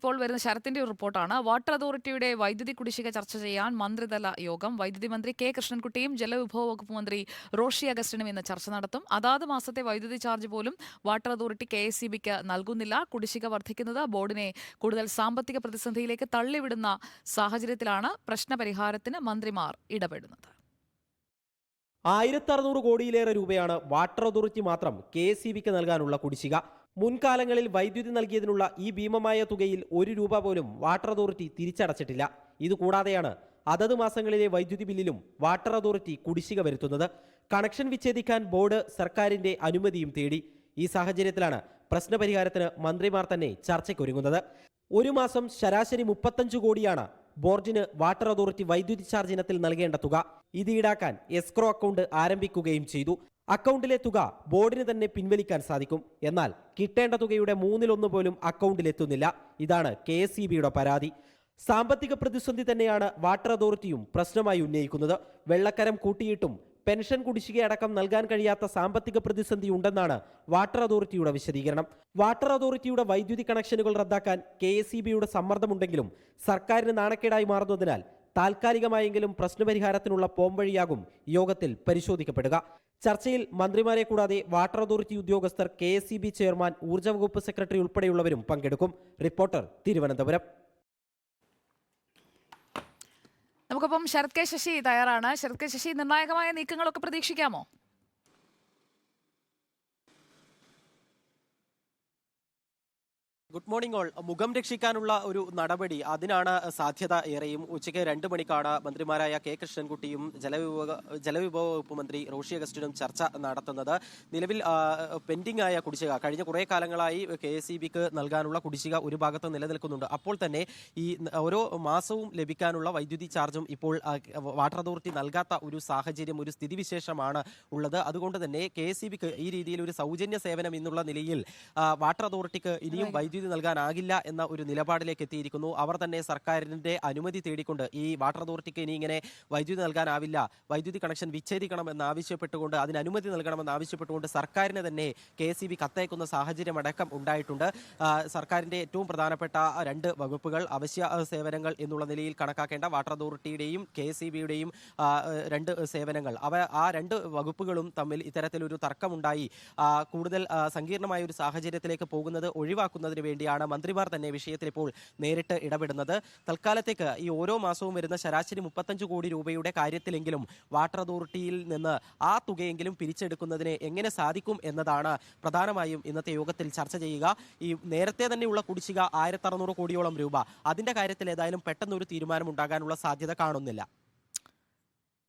ഇപ്പോൾ വരുന്ന ശരത്തിന്റെ ഒരു റിപ്പോർട്ടാണ്. വാട്ടർ അതോറിറ്റിയുടെ വൈദ്യുതി കുടിശ്ശിക ചർച്ച ചെയ്യാൻ മന്ത്രിതല യോഗം. വൈദ്യുതി മന്ത്രി കെ കൃഷ്ണൻകുട്ടിയും ജലവിഭവ വകുപ്പ് മന്ത്രി റോഷി അഗസ്റ്റിനും ഇന്ന് ചർച്ച നടത്തും. അതാത് മാസത്തെ വൈദ്യുതി ചാർജ് പോലും വാട്ടർ അതോറിറ്റി KSEBിക്ക് നൽകുന്നില്ല. കുടിശ്ശിക വർദ്ധിക്കുന്നത് ബോർഡിനെ കൂടുതൽ സാമ്പത്തിക പ്രതിസന്ധിയിലേക്ക് തള്ളിവിടുന്ന സാഹചര്യത്തിലാണ് പ്രശ്നപരിഹാരത്തിന് മന്ത്രിമാർ ഇടപെടുന്നത്. 1600 കോടിയിലേറെ രൂപയാണ് വാട്ടർ അതോറിറ്റി മാത്രം KSEBിക്ക് നൽകാനുള്ള കുടിശ്ശിക. മുൻകാലങ്ങളിൽ വൈദ്യുതി നൽകിയതിനുള്ള ഈ ഭീമമായ തുകയിൽ 1 രൂപ പോലും വാട്ടർ അതോറിറ്റി തിരിച്ചടച്ചിട്ടില്ല. ഇതുകൂടാതെയാണ് അതത് മാസങ്ങളിലെ വൈദ്യുതി ബില്ലിലും വാട്ടർ അതോറിറ്റി കുടിശ്ശിക വരുത്തുന്നത്. കണക്ഷൻ വിച്ഛേദിക്കാൻ ബോർഡ് സർക്കാരിന്റെ അനുമതിയും തേടി. ഈ സാഹചര്യത്തിലാണ് പ്രശ്നപരിഹാരത്തിന് മന്ത്രിമാർ തന്നെ ചർച്ചയ്ക്കൊരുങ്ങുന്നത്. ഒരു മാസം ശരാശരി 35 കോടിയാണ് ബോർഡിന് വാട്ടർ അതോറിറ്റി വൈദ്യുതി ചാർജ് ഇനത്തിൽ നൽകേണ്ട തുക. ഇത് ഈടാക്കാൻ എസ്ക്രോ അക്കൗണ്ട് ആരംഭിക്കുകയും ചെയ്തു. അക്കൗണ്ടിലെ തുക ബോർഡിന് തന്നെ പിൻവലിക്കാൻ സാധിക്കും. എന്നാൽ കിട്ടേണ്ട തുകയുടെ 1/3 പോലും അക്കൗണ്ടിലെത്തുന്നില്ല. ഇതാണ് KSEBിയുടെ പരാതി. സാമ്പത്തിക പ്രതിസന്ധി തന്നെയാണ് വാട്ടർ അതോറിറ്റിയും പ്രശ്നമായി ഉന്നയിക്കുന്നത്. വെള്ളക്കരം കൂട്ടിയിട്ടും പെൻഷൻ കുടിശ്ശികയടക്കം നൽകാൻ കഴിയാത്ത സാമ്പത്തിക പ്രതിസന്ധി ഉണ്ടെന്നാണ് വാട്ടർ അതോറിറ്റിയുടെ വിശദീകരണം. വാട്ടർ അതോറിറ്റിയുടെ വൈദ്യുതി കണക്ഷനുകൾ റദ്ദാക്കാൻ KSEBിയുടെ സമ്മർദ്ദമുണ്ടെങ്കിലും സർക്കാരിന് നാണക്കേടായി മാറുന്നതിനാൽ താൽക്കാലികമായെങ്കിലും പ്രശ്നപരിഹാരത്തിനുള്ള പോംവഴിയാകും യോഗത്തിൽ പരിശോധിക്കപ്പെടുക. ചർച്ചയിൽ മന്ത്രിമാരെ കൂടാതെ വാട്ടർ അതോറിറ്റി ഉദ്യോഗസ്ഥർ, KSEB ചെയർമാൻ, ഊർജ്ജ വകുപ്പ് സെക്രട്ടറി ഉൾപ്പെടെയുള്ളവരും പങ്കെടുക്കും. റിപ്പോർട്ടർ, തിരുവനന്തപുരം. നമുക്കൊപ്പം ശരത് കെ ശശി തയ്യാറാണ്. ശരത് കെ ശശി, നിർണായകമായ നീക്കങ്ങളൊക്കെ പ്രതീക്ഷിക്കാമോ? Good morning all. മുഖം രക്ഷിക്കാനുള്ള ഒരു നടപടി, അതിനാണ് സാധ്യത ഏറെയും. ഉച്ചയ്ക്ക് 2 മണിക്കാണ് മന്ത്രിമാരായ കെ കൃഷ്ണൻകുട്ടിയും ജലവിഭവ വകുപ്പ് മന്ത്രി റോഷി അഗസ്റ്റിനും ചർച്ച നടത്തുന്നത്. നിലവിൽ പെൻഡിംഗ് ആയ കുടിശ്ശിക, കഴിഞ്ഞ കുറേ കാലങ്ങളായി KSEBിക്ക് നൽകാനുള്ള കുടിശ്ശിക ഒരു ഭാഗത്ത് നിലനിൽക്കുന്നുണ്ട്. അപ്പോൾ തന്നെ ഈ ഓരോ മാസവും ലഭിക്കാനുള്ള വൈദ്യുതി ചാർജും ഇപ്പോൾ വാട്ടർ അതോറിറ്റി നൽകാത്ത ഒരു സാഹചര്യം, ഒരു സ്ഥിതിവിശേഷമാണ് ഉള്ളത്. അതുകൊണ്ട് തന്നെ KSEBിക്ക് ഈ രീതിയിൽ ഒരു സൗജന്യ സേവനം എന്നുള്ള നിലയിൽ വാട്ടർ അതോറിറ്റിക്ക് ഇനിയും വൈദ്യുതി നൽകാനാകില്ല എന്ന ഒരു നിലപാടിലേക്ക് എത്തിയിരിക്കുന്നു. അവർ തന്നെ സർക്കാരിന്റെ അനുമതി തേടിക്കൊണ്ട് ഈ വാട്ടർ അതോറിറ്റിക്ക് ഇനി ഇങ്ങനെ വൈദ്യുതി നൽകാനാവില്ല, വൈദ്യുതി കണക്ഷൻ വിച്ഛേദിക്കണമെന്ന് ആവശ്യപ്പെട്ടുകൊണ്ട്, അതിന് അനുമതി നൽകണമെന്ന് ആവശ്യപ്പെട്ടുകൊണ്ട് സർക്കാരിന് തന്നെ KSEB കത്തയക്കുന്ന സാഹചര്യം അടക്കം ഉണ്ടായിട്ടുണ്ട്. സർക്കാരിന്റെ ഏറ്റവും പ്രധാനപ്പെട്ട 2 വകുപ്പുകൾ, അവശ്യ സേവനങ്ങൾ എന്നുള്ള നിലയിൽ കണക്കാക്കേണ്ട വാട്ടർ അതോറിറ്റിയുടെയും KSEBിയുടെയും 2 സേവനങ്ങൾ, ആ 2 വകുപ്പുകളും തമ്മിൽ ഇത്തരത്തിലൊരു തർക്കമുണ്ടായി കൂടുതൽ സങ്കീർണമായ ഒരു സാഹചര്യത്തിലേക്ക് പോകുന്നത് ഒഴിവാക്കുന്നതിന് വേണ്ടിയാണ് മന്ത്രിമാർ തന്നെ വിഷയത്തിൽ ഇപ്പോൾ നേരിട്ട് ഇടപെടുന്നത്. തൽക്കാലത്തേക്ക് ഈ ഓരോ മാസവും വരുന്ന ശരാശരി 35 കോടി രൂപയുടെ കാര്യത്തിലെങ്കിലും വാട്ടർ അതോറിറ്റിയിൽ നിന്ന് ആ തുകയെങ്കിലും പിരിച്ചെടുക്കുന്നതിന് എങ്ങനെ സാധിക്കും എന്നതാണ് പ്രധാനമായും ഇന്നത്തെ യോഗത്തിൽ ചർച്ച ചെയ്യുക. ഈ നേരത്തെ തന്നെയുള്ള കുടിശ്ശിക 1600 കോടിയോളം രൂപ, അതിന്റെ കാര്യത്തിൽ ഏതായാലും പെട്ടെന്നൊരു തീരുമാനം ഉണ്ടാകാനുള്ള സാധ്യത കാണുന്നില്ല.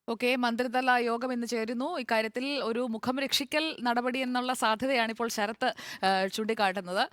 ഓക്കെ, മന്ത്രിതല യോഗം ഇന്ന് ചേരുന്നു. ഇക്കാര്യത്തിൽ ഒരു മുഖം രക്ഷിക്കൽ നടപടി എന്നുള്ള സാധ്യതയാണ് ഇപ്പോൾ ശരത്ത് ചൂണ്ടിക്കാട്ടുന്നത്.